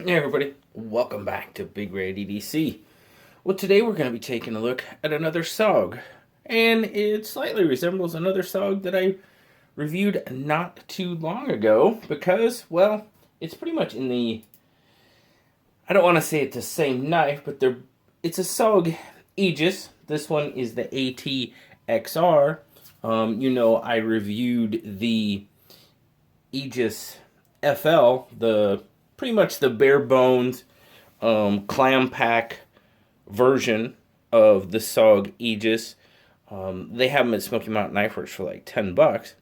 Hey everybody, welcome back to BigRedEDC. Well, today we're going to be taking a look at another SOG, and it slightly resembles another SOG that I reviewed not too long ago because, well, it's pretty much in the, I don't want to say it's the same knife, but it's a SOG Aegis. This one is the AT XR. I reviewed the Aegis FL, pretty much the bare bones clam pack version of the SOG Aegis. They have them at Smoky Mountain Knife Works for like $10.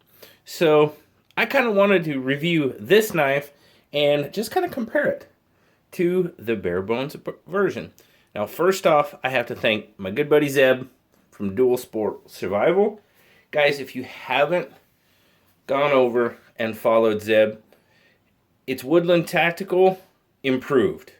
So I kind of wanted to review this knife and just kind of compare it to the bare bones version. Now, first off, I have to thank my good buddy Zeb from Dual Sport Survival. Guys, if you haven't gone over and followed Zeb, it's Woodland Tactical improved.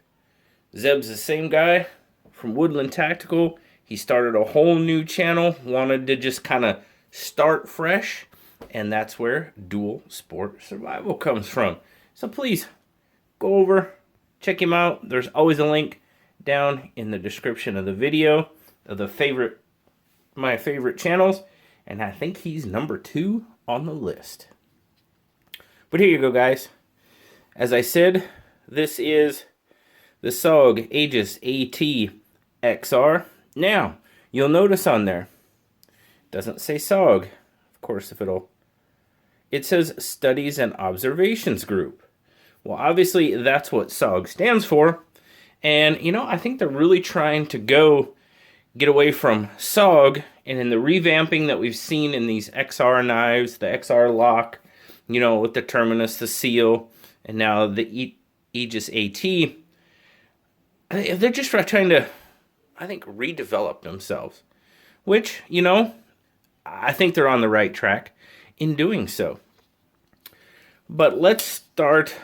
Zeb's the same guy from Woodland Tactical. He started a whole new channel, wanted to just kind of start fresh, and that's where Dual Sport Survival comes from. So please, go over, check him out. There's always a link down in the description of the video of my favorite channels, and I think he's number 2 on the list. But here you go, guys. As I said, this is the SOG Aegis AT XR. Now, you'll notice on there, it doesn't say SOG. Of course, it says Studies and Observations Group. Well, obviously, that's what SOG stands for. And, I think they're really trying to get away from SOG, and in the revamping that we've seen in these XR knives, the XR lock, with the terminus, the seal, and now the Aegis AT, they're just trying to, I think, redevelop themselves. Which, I think they're on the right track in doing so. But let's start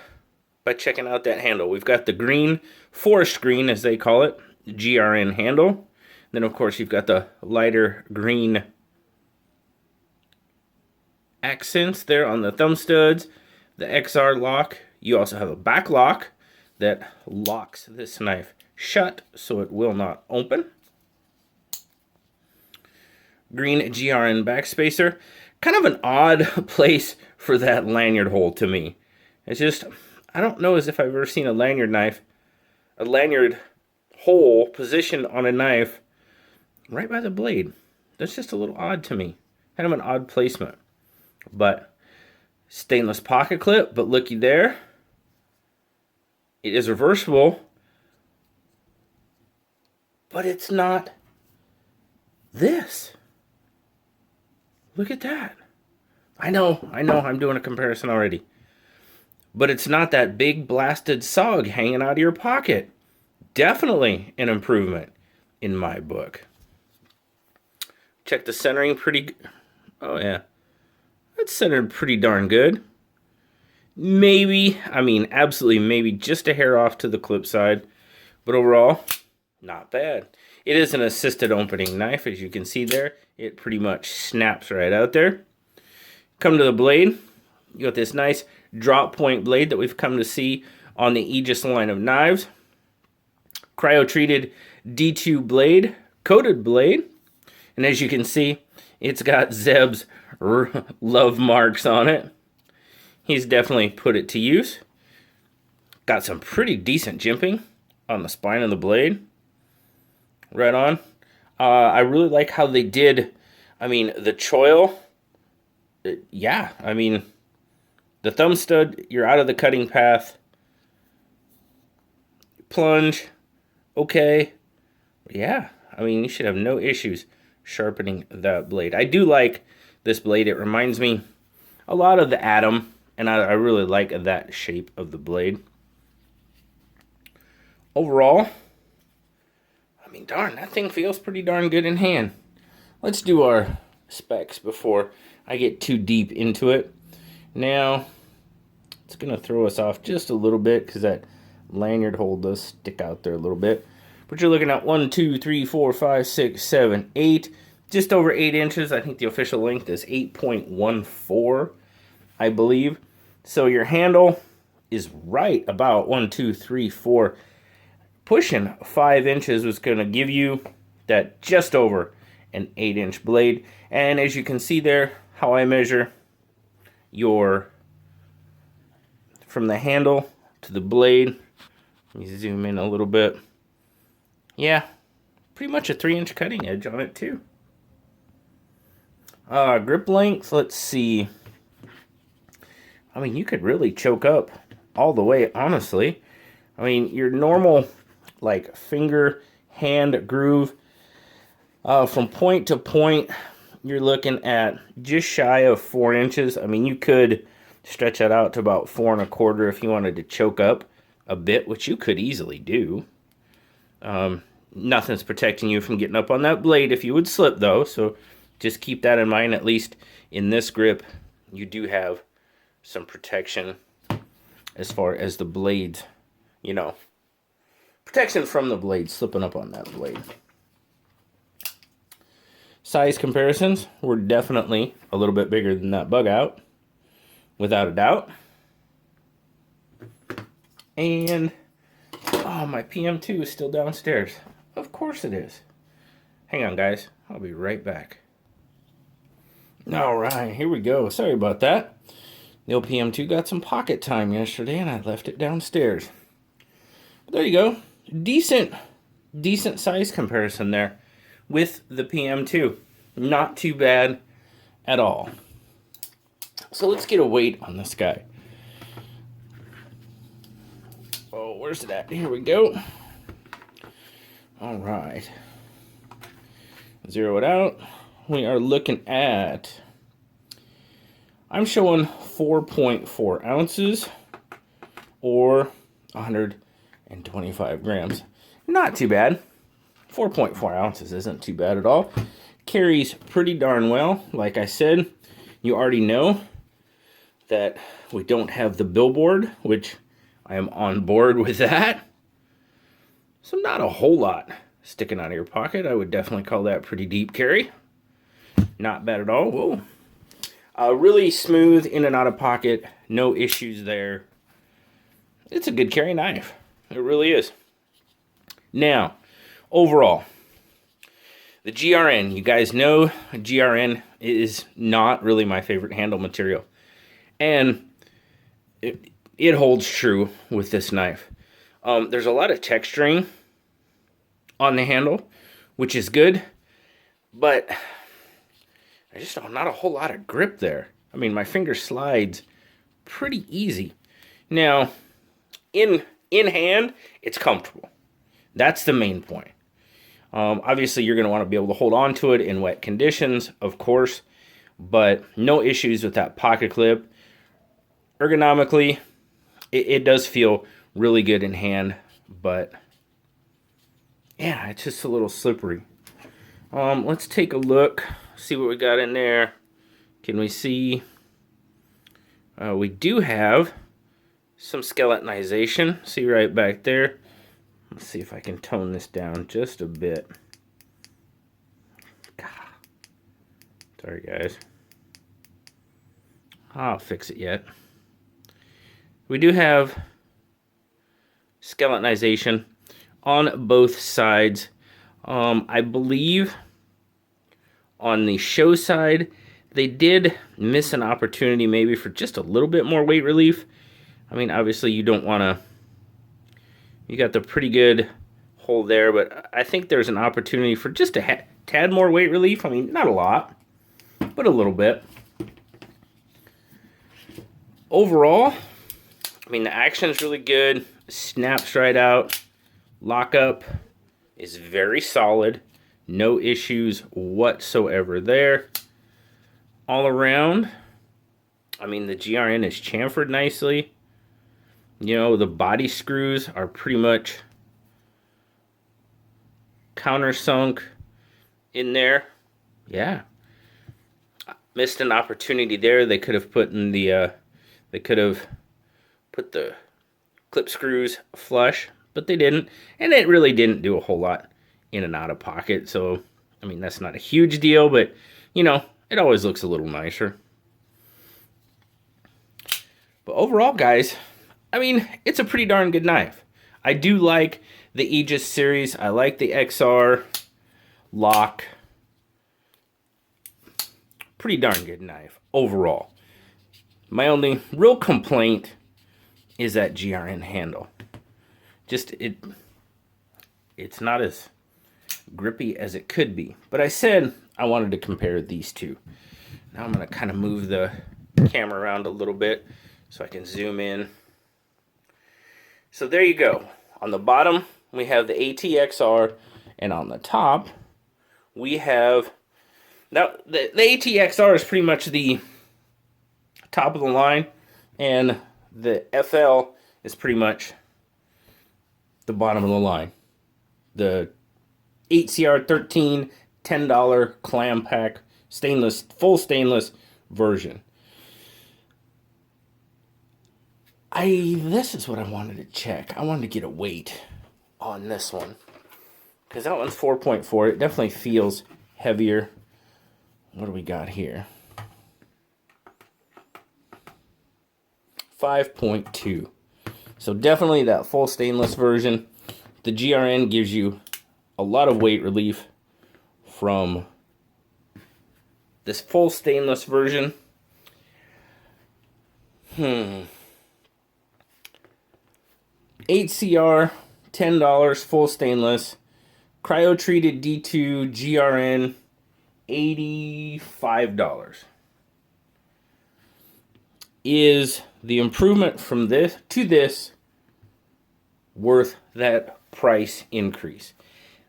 by checking out that handle. We've got the green, forest green as they call it, GRN handle. Then, of course, you've got the lighter green accents there on the thumb studs, the XR lock. You also have a back lock that locks this knife shut so it will not open. Green GRN backspacer. Kind of an odd place for that lanyard hole to me. It's just, I don't know as if I've ever seen a lanyard hole positioned on a knife right by the blade. That's just a little odd to me. Kind of an odd placement. But stainless pocket clip, but looky there. It is reversible, but it's not this. Look at that. I know, I'm doing a comparison already. But it's not that big blasted SOG hanging out of your pocket. Definitely an improvement in my book. Check the centering oh yeah. That's centered pretty darn good. Absolutely maybe just a hair off to the clip side. But overall, not bad. It is an assisted opening knife, as you can see there. It pretty much snaps right out there. Come to the blade. You got this nice drop point blade that we've come to see on the Aegis line of knives. Cryo-treated D2 blade, coated blade. And as you can see, it's got Zeb's love marks on it. He's definitely put it to use. Got some pretty decent jimping on the spine of the blade. Right on. I really like how they did, the choil. The thumb stud, you're out of the cutting path. Plunge, okay. Yeah, you should have no issues sharpening that blade. I do like this blade. It reminds me a lot of the Atom. And I really like that shape of the blade. Overall, darn, that thing feels pretty darn good in hand. Let's do our specs before I get too deep into it. Now, it's going to throw us off just a little bit because that lanyard hole does stick out there a little bit. But you're looking at 1, 2, 3, 4, 5, 6, 7, 8. Just over 8 inches. I think the official length is 8.14. I believe. So your handle is right about 1, 2, 3, 4, pushing 5 inches was going to give you that just over an 8-inch blade. And as you can see there, how I measure from the handle to the blade. Let me zoom in a little bit. Yeah, pretty much a 3-inch cutting edge on it too. Grip length, let's see. I mean, you could really choke up all the way, honestly. I mean, your normal, like, finger, hand groove, from point to point, you're looking at just shy of 4 inches. I mean, you could stretch that out to about 4 1/4 if you wanted to choke up a bit, which you could easily do. Nothing's protecting you from getting up on that blade if you would slip, though, so just keep that in mind. At least in this grip, you do have some protection as far as the blades, you know, protection from the blade slipping up on that blade. Size comparisons, we're definitely a little bit bigger than that bug out, without a doubt. And, oh, my PM2 is still downstairs. Of course it is. Hang on, guys. I'll be right back. All right, here we go. Sorry about that. The old PM2 got some pocket time yesterday, and I left it downstairs. But there you go. Decent size comparison there with the PM2. Not too bad at all. So let's get a weight on this guy. Oh, where's it at? Here we go. All right. Zero it out. We are looking at, I'm showing 4.4 ounces or 125 grams. Not too bad. 4.4 ounces isn't too bad at all. Carries pretty darn well. Like I said, you already know that we don't have the billboard, which I am on board with that. So not a whole lot sticking out of your pocket. I would definitely call that pretty deep carry. Not bad at all. Whoa. Really smooth in and out of pocket. No issues there. It's a good carry knife. It really is. Now, overall, the GRN. You guys know GRN is not really my favorite handle material. And it holds true with this knife. There's a lot of texturing on the handle, which is good, but there's just not a whole lot of grip there. I mean, my finger slides pretty easy. Now, in hand, it's comfortable. That's the main point. Obviously, you're going to want to be able to hold on to it in wet conditions, of course, but no issues with that pocket clip. Ergonomically, it does feel really good in hand, but yeah, it's just a little slippery. Let's take a look, see what we got in there. Can we see? We do have some skeletonization. See right back there. Let's see if I can tone this down just a bit. Sorry, guys. I'll fix it yet. We do have skeletonization on both sides. I believe on the show side, they did miss an opportunity maybe for just a little bit more weight relief. I mean, obviously you don't want to, you got the pretty good hole there, but I think there's an opportunity for just a tad more weight relief. I mean, not a lot, but a little bit. Overall, I mean, the action is really good. Snaps right out. Lockup is very solid. No issues whatsoever there. All around, I mean, the GRN is chamfered nicely. You know, the body screws are pretty much countersunk in there. Yeah. Missed an opportunity there. They could have put in the, they could have put the clip screws flush, but they didn't. And it really didn't do a whole lot in and out of pocket. So, I mean, that's not a huge deal, but, you know, it always looks a little nicer. But overall, guys, I mean, it's a pretty darn good knife. I do like the Aegis series. I like the XR lock. Pretty darn good knife overall. My only real complaint is that GRN handle. Just it's not as grippy as it could be. But I said I wanted to compare these two. Now I'm going to kind of move the camera around a little bit so I can zoom in. So there you go. On the bottom, we have the AT XR, and on the top, we have... Now, the AT XR is pretty much the top of the line, and the FL is pretty much the bottom of the line. The HCR 13 $10 clam pack stainless, full stainless version. This is what I wanted to check. I wanted to get a weight on this one, because that one's 4.4. It definitely feels heavier. What do we got here? 5.2. So definitely that full stainless version. The GRN gives you a lot of weight relief from this full stainless version. HCR, $10, full stainless. Cryo-treated D2 GRN, $85. Is the improvement from this to this worth that price increase?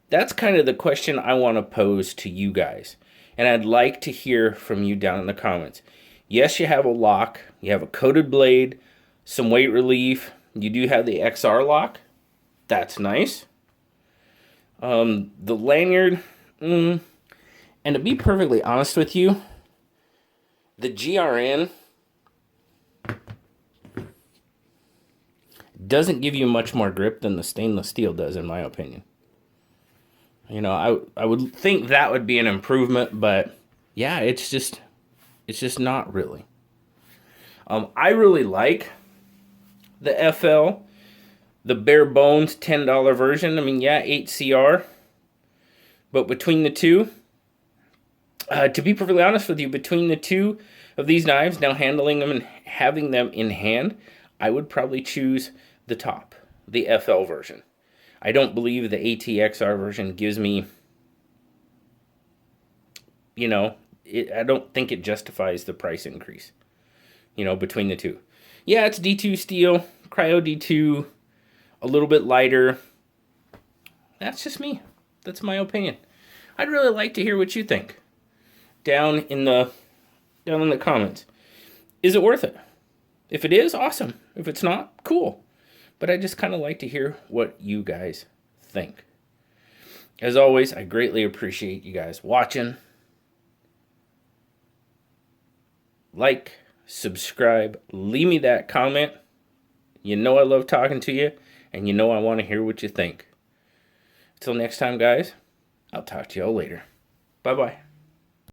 That's kind of the question I want to pose to you guys. And I'd like to hear from you down in the comments. Yes, you have a lock. You have a coated blade, some weight relief. You do have the XR lock. That's nice. The lanyard, and to be perfectly honest with you, the GRN doesn't give you much more grip than the stainless steel does, in my opinion. You know, I would think that would be an improvement, but yeah, it's just not really. I really like the FL, the bare bones $10 version. I mean, yeah, HCR, but between the two, to be perfectly honest with you, between the two of these knives, now handling them and having them in hand, I would probably choose the top, the FL version. I don't believe the AT XR version gives me, you know, I don't think it justifies the price increase, you know, between the two. Yeah, it's D2 steel, Cryo D2, a little bit lighter. That's just me. That's my opinion. I'd really like to hear what you think down in the comments. Is it worth it? If it is, awesome. If it's not, cool. But I just kind of like to hear what you guys think. As always, I greatly appreciate you guys watching. Like, subscribe, leave me that comment. You know I love talking to you, and you know I want to hear what you think. Until next time, guys, I'll talk to y'all later. Bye-bye.